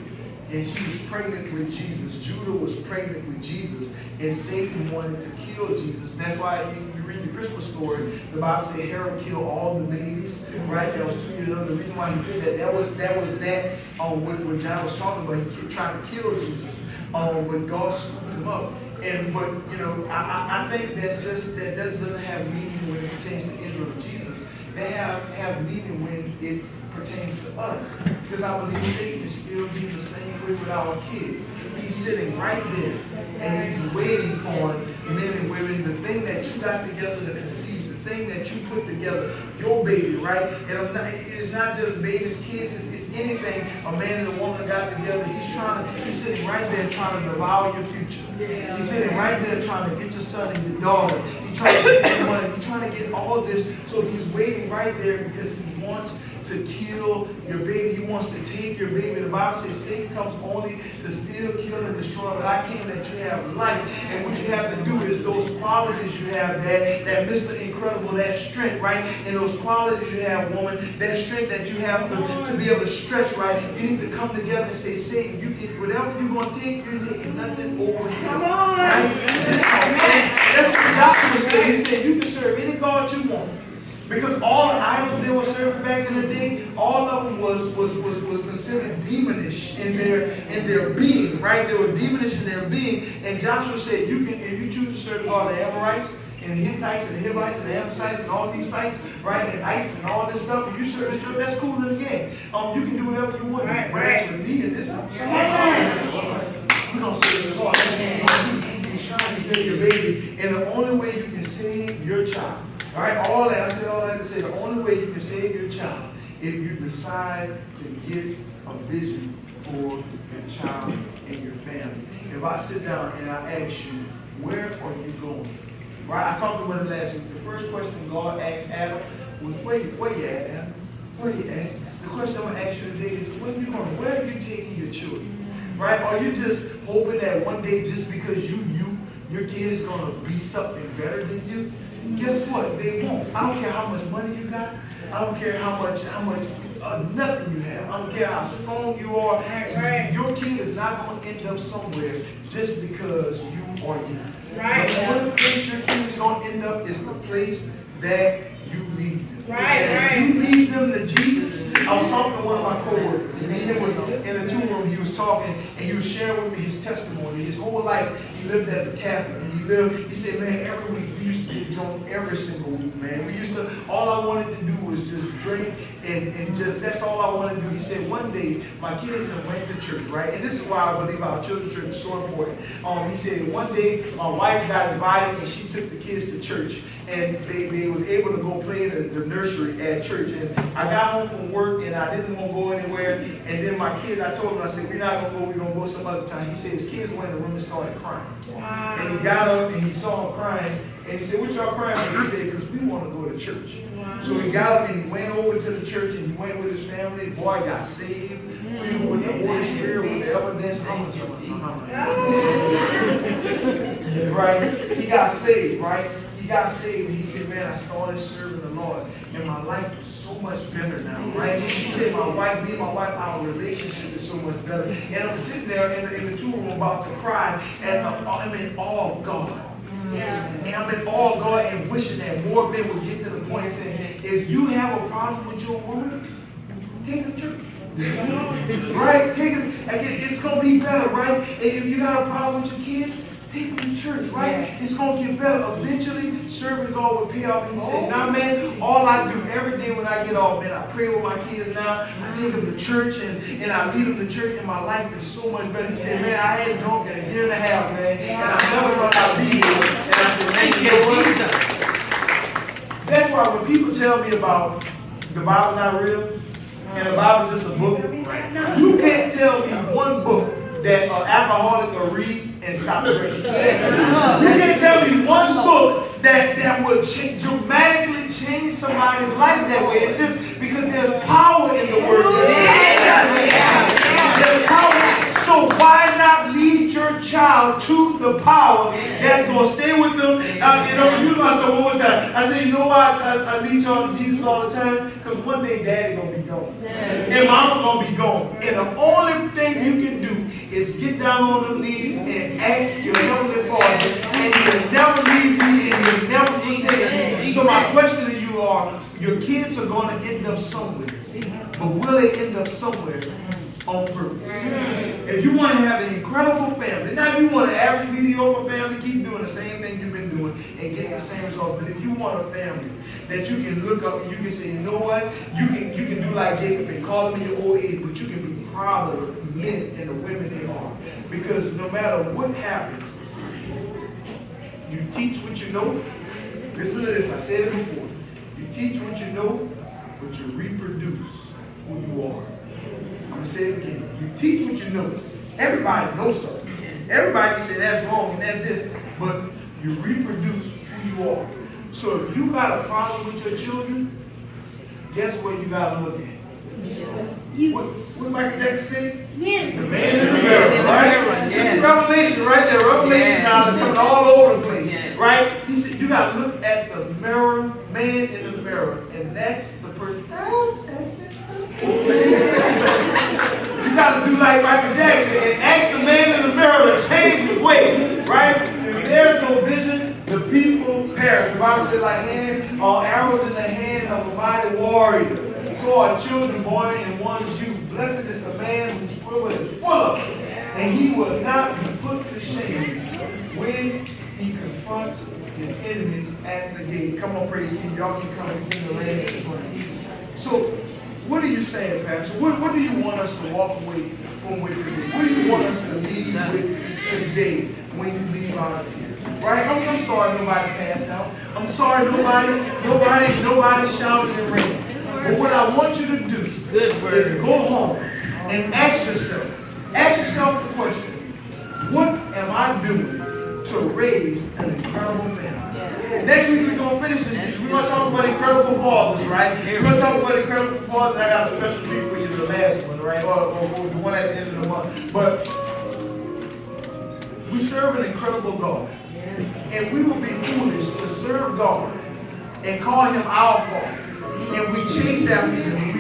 and she was pregnant with Jesus. Judah was pregnant with Jesus, and Satan wanted to kill Jesus. That's why you read the Christmas story, the Bible said Herod killed all the babies, right? That was 2 years old. The reason why he did that was what John was talking about. He kept trying to kill Jesus. But God scooped him up. But you know, I think that doesn't have meaning when it pertains to Israel and Jesus. They have meaning when it pertains to us. Because I believe Satan is still being the same way with our kids. He's sitting right there and he's waiting on men and women, the thing that you got together to conceive, the thing that you put together, your baby, right? And it's not just babies, kids, it's anything a man and a woman got together. He's sitting right there trying to devour your future. He's sitting right there trying to get your son and your daughter. He's trying to get your money. He's trying to get all of this. So he's waiting right there because he wants to kill kill your baby. He wants to take your baby. The Bible says Satan comes only to steal, kill, and destroy. But I came that you have life. And what you have to do is those qualities you have, that Mr. Incredible, that strength, right? And those qualities you have, woman, that strength that you have to be able to stretch, right? You need to come together and say, Satan, you can, whatever you're going to take, you're taking nothing over here. Come on. Right? That's what Joshua said. He said, you can serve any God you want. Because all the idols they were serving back in the day, all of them was considered demonish in their being, right? They were demonish in their being. And Joshua said, you can, if you choose to serve God, the Amorites, and the Hittites, and the Hivites, and the Amalekites, and all these sites, right, and ites, and all this stuff, and you serve the church, that's cool in the game. You can do whatever you want. Right, but right. as for me and this, we're going to serve the Lord. You're trying to kill your baby, and the only way you can save your child, all right, all that, I said all that to say, the only way you can save your child if you decide to get a vision for your child and your family. If I sit down and I ask you, where are you going? Right, I talked about it last week. The first question God asked Adam was, where you at, Adam? Where you at? The question I'm going to ask you today is, where are you going? Where are you taking your children? Right? Are you just hoping that one day, just because your kid's going to be something better than you? Guess what? They won't. I don't care how much money you got. I don't care how much nothing you have. I don't care how strong you are. Right. Your kid is not going to end up somewhere just because you are you. Right. The only place your kid is going to end up is the place that you lead them. Right, and right. if you lead them to Jesus. I was talking to one of my co-workers, and he was in the 2 room, he was talking, and he was sharing with me his testimony. His whole life, he lived as a Catholic, and he said, man, every week, we used to be drunk every single week, man. We used to, all I wanted to do was just drink, and just, that's all I wanted to do. He said, one day, my kids went to church, right? And this is why I believe our children's church is so important. He said, one day, my wife got invited, and she took the kids to church, and they was able to go play the nursery at church. And I got home from work, and I didn't want to go anywhere. And then my kids, I told them, I said, we're not going to go, we're going to go some other time. He said his kids went in the room and started crying. Wow. And he got up, and he saw them crying. And he said, what y'all crying for? He said, because we want to go to church. Wow. So he got up, and he went over to the church, and he went with his family. Boy, got saved. Filled with the Holy Spirit, with the evidence. Right? He got saved, right? He got saved, and he said, man, I started serving the Lord, and my life is so much better now, right? He said, me and my wife, our relationship is so much better. And I'm sitting there in the 2 room about to cry, and I'm in awe of God. Yeah. And I'm in awe of God and wishing that more men would get to the point saying, if you have a problem with your woman, take her to church. Right? Take it. It's going to be better, right? And if you got a problem with your kids, take them to church, right? Yeah. It's going to get better. Eventually, serving God will pay off. And he said, nah, man, all I do every day when I get off, man, I pray with my kids now. I take them to church, and I lead them to church, and my life is so much better. He said, man, I hadn't drunk in a year and a half, man, and I never run out of beer. And I said, man, you know what? That's why when people tell me about the Bible not real, and the Bible just a book, you can't tell me one book that an alcoholic will read and stop drinking. You can't tell me one book that will dramatically change somebody's life that way. It's just because there's power in the word. There's power. So why not lead your child to the power that's going to stay with them? You know, you know, I said one more time. I said, you know why I lead y'all to Jesus all the time? Because one day daddy going to be gone. And mama going to be gone. And the only thing you can do is get down on the knees and ask your heavenly Father, and he'll never leave you, and he'll never forsake you. So my question to you are, your kids are going to end up somewhere, but will they end up somewhere on purpose? If you want to have an incredible family, now if you want an average, mediocre family, keep doing the same thing you've been doing and get the same result. But if you want a family that you can look up and you can say, you know what, you can do like Jacob and call them in your old age, but you can be proud of the men and the women they are. Because no matter what happens, you teach what you know. Listen to this, I said it before. You teach what you know, but you reproduce who you are. I'm going to say it again. You teach what you know. Everybody knows something. Everybody can say that's wrong and that's this, but you reproduce who you are. So if you got a problem with your children, guess where you got to look at? What Michael Jackson said? Man. The man in the mirror, right? It's Revelation right there. Revelation now is coming all over the place, right? He said, you got to look at the mirror, man in the mirror, and that's the person. You got to do like Michael Jackson and ask the man in the mirror to change his way, right? If there's no vision, the people perish. The Bible says, like arrows in the hand of a mighty warrior. So are children born in one's youth. Blessed is the man whose quiver is full of it, and he will not be put to shame when he confronts his enemies at the gate. Come on, praise Him. Y'all can come and the land this morning. So, what are you saying, Pastor? What do you want us to walk away from with today? What do you want us to leave with today when you leave out of here? Right? I'm sorry nobody passed out. I'm sorry nobody shouted and ran. But what I want you to do is go home and ask yourself the question, what am I doing to raise an incredible family? Yeah. Next week we're going to finish this season. We're going to talk about incredible fathers, right? We're going to talk about incredible fathers. I got a special treat for you, the last one, right? Or the one at the end of the month. But we serve an incredible God. And we will be foolish to serve God and call Him our Father. And we chase after Him.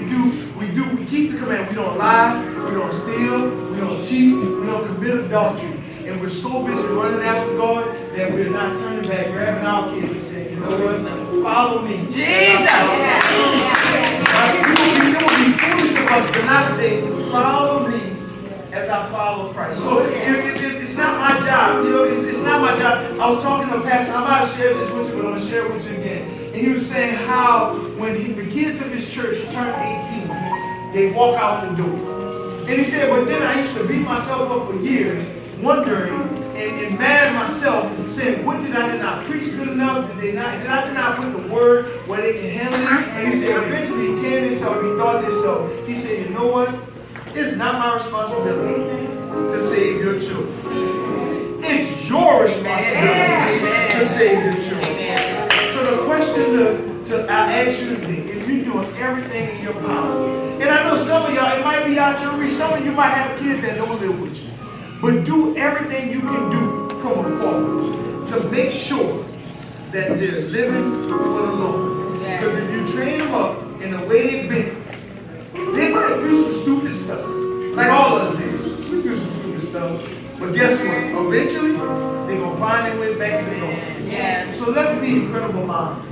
We keep the command. We don't lie, we don't steal, we don't cheat, we don't commit adultery. And we're so busy running after God that we're not turning back, grabbing our kids and saying, you know what? Follow me. Jesus! It would be foolish of us to not say, follow me as I follow Christ. So it's not my job. You know, it's not my job. I was talking to a pastor. I'm about to share this with you, but I'm going to share it with you again. And he was saying how when the kids of his church turn 18, they walk out the door. And he said, but then I used to beat myself up for years, wondering and mad at myself, saying, what did I preach good enough? Did I not put the word where they can handle it? And he said, eventually he came to himself, he thought to himself, he said, you know what? It's not my responsibility to save your children. It's your responsibility to save your children. So the question I ask you today, if you're doing everything in your power, and I know some of y'all, it might be out your reach, some of you might have kids that don't live with you, but do everything you can do from afar to make sure that they're living for the Lord. Because if you train them up in the way they've been, they might do some stupid stuff, like all of us did. We do some stupid stuff, but guess what? Eventually, they're going to find their way back to God. So let's be incredible moms.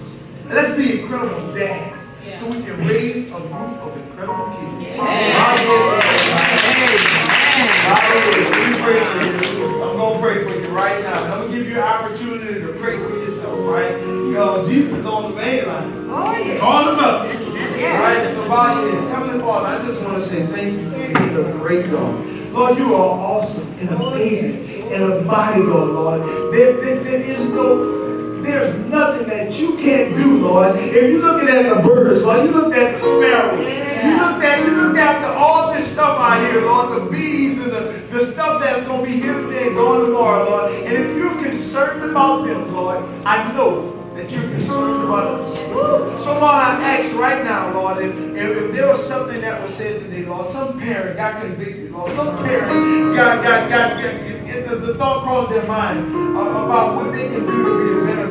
Let's be incredible dads, so we can raise a group of incredible kids. God is. We pray for you. I'm going to pray for you right now. I'm going to give you an opportunity to pray for yourself, right? You know, Jesus is on the main line. Call him up. Right? So bow your heads. Heavenly Father, I just want to say thank you for being a great God. Lord, you are awesome and amazing and a mighty God, Lord. There's nothing that you can't do, Lord. If you're looking at the birds, Lord, you looked at the sparrows. You looked after all this stuff out here, Lord, the bees and the stuff that's going to be here today and gone tomorrow, Lord. And if you're concerned about them, Lord, I know that you're concerned about us. So, Lord, I ask right now, Lord, if there was something that was said today, Lord, some parent got convicted, Lord, some parent got the thought crossed their mind about what they can do to be a better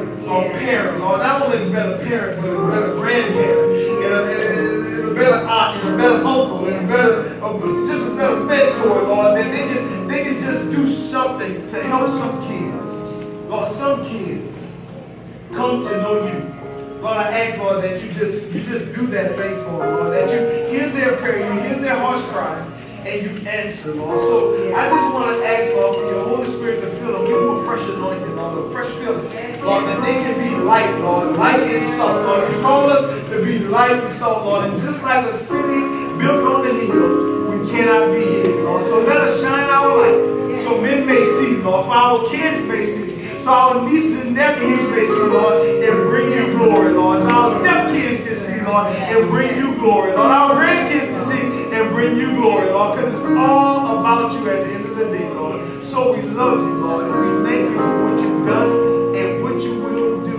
parent, Lord. Not only a better parent, but a better grandparent, and a better aunt, and a better uncle, and just a better mentor, Lord. That they can just do something to help some kid. Lord, some kid come to know you. Lord, I ask, Lord, that you just do that thing for them, Lord. That you hear their prayer, you hear their heart's cry, and you answer, Lord. So I just want to ask, Lord, for your Holy Spirit to fill them. Give them a fresh anointing, Lord, a fresh feeling. Lord, that they can be light, Lord, light and salt, Lord. You call us to be light and salt, Lord. And just like a city built on the hill, we cannot be hidden, Lord. So let us shine our light so men may see, Lord, for our kids may see, so our nieces and nephews may see, Lord, and bring you glory, Lord. So our stepkids can see, Lord, and bring you glory, Lord. Our grandkids can see and bring you glory, Lord, because it's all about you at the end of the day, Lord. So we love you, Lord, and we thank you for what you've done and what you will do.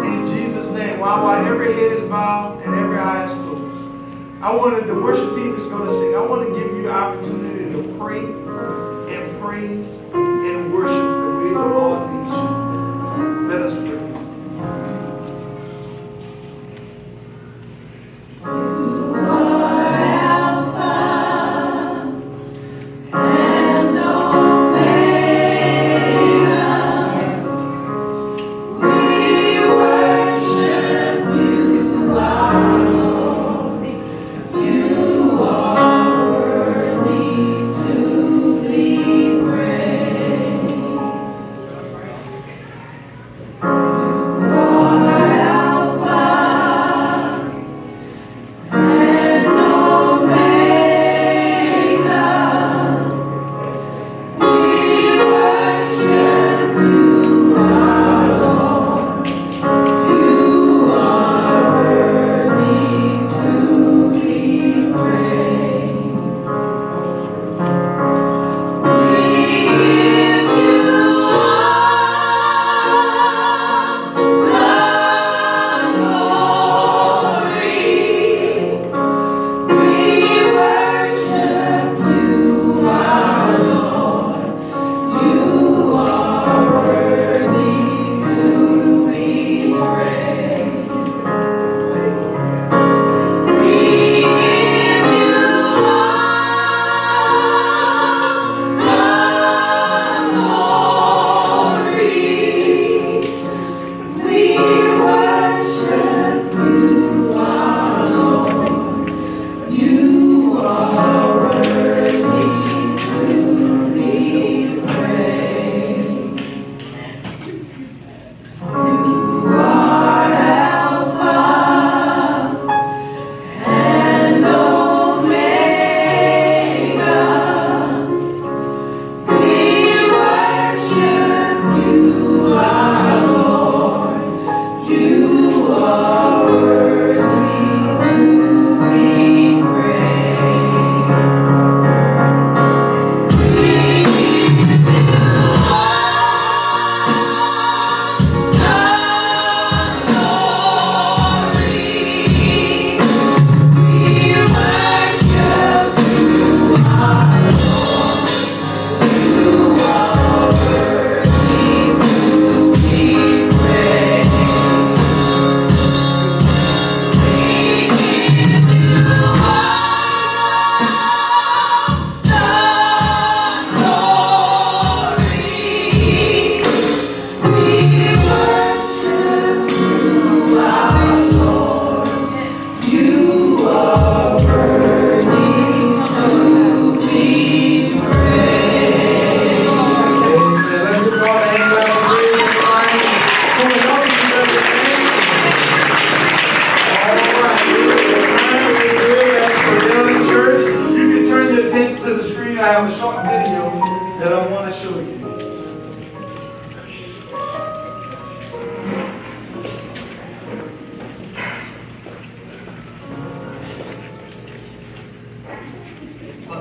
In Jesus' name, while every head is bowed and every eye is closed, The worship team is going to sing. I want to give you the opportunity to pray and praise and worship the way the Lord leads you. Let us pray.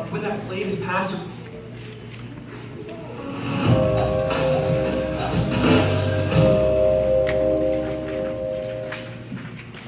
When that played in Pastor.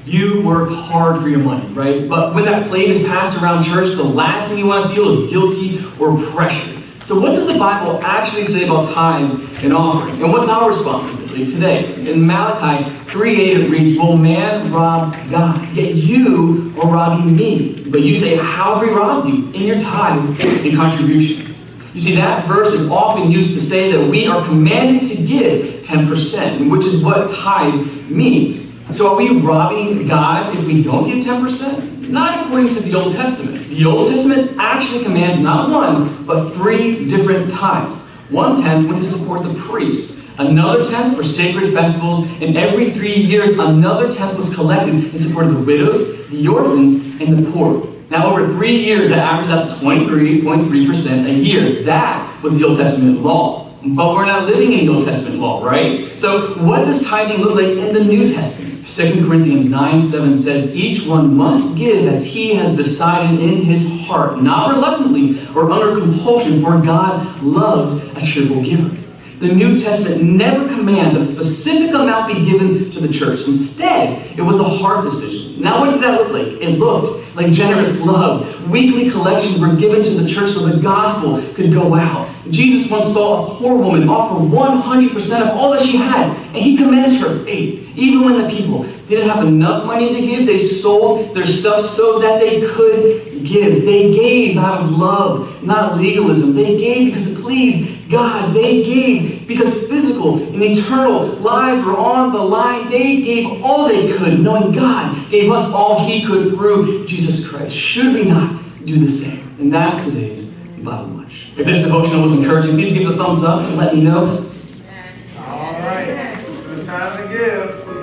You work hard for your money, right? But when that plate is passed around church, the last thing you want to feel is guilty or pressure. So what does the Bible actually say about tithes and offering? And what's our responsibility today? In Malachi 3:8 it reads, "Will man rob God? Yet you are robbing me." But you say, "How have we robbed you?" In your tithes and contributions. You see, that verse is often used to say that we are commanded to give 10%, which is what tithe means. So are we robbing God if we don't give 10%? Not according to the Old Testament. The Old Testament actually commands not one, but 3 different tithes. 1/10 went to support the priest. Another 10th for sacred festivals. And every 3 years, another 10th was collected in support of the widows, the orphans, and the poor. Now, over 3 years, that averaged out to 23.3% a year. That was the Old Testament law. But we're not living in the Old Testament law, right? So what does tithing look like in the New Testament? 2 Corinthians 9:7 says, "Each one must give as he has decided in his heart, not reluctantly or under compulsion, for God loves a cheerful giver." The New Testament never commands that a specific amount be given to the church. Instead, it was a heart decision. Now, what did that look like? It looked like generous love. Weekly collections were given to the church so the gospel could go out. Jesus once saw a poor woman offer 100% of all that she had, and he commends her faith. Even when the people didn't have enough money to give, they sold their stuff so that they could give. They gave out of love, not legalism. They gave because it pleased God. They gave because physical and eternal lives were on the line. They gave all they could, knowing God gave us all he could through Jesus Christ. Should we not do the same? And that's today's Bible Lunch. If this devotional was encouraging, please give it a thumbs up and let me know. All right. It's time to give.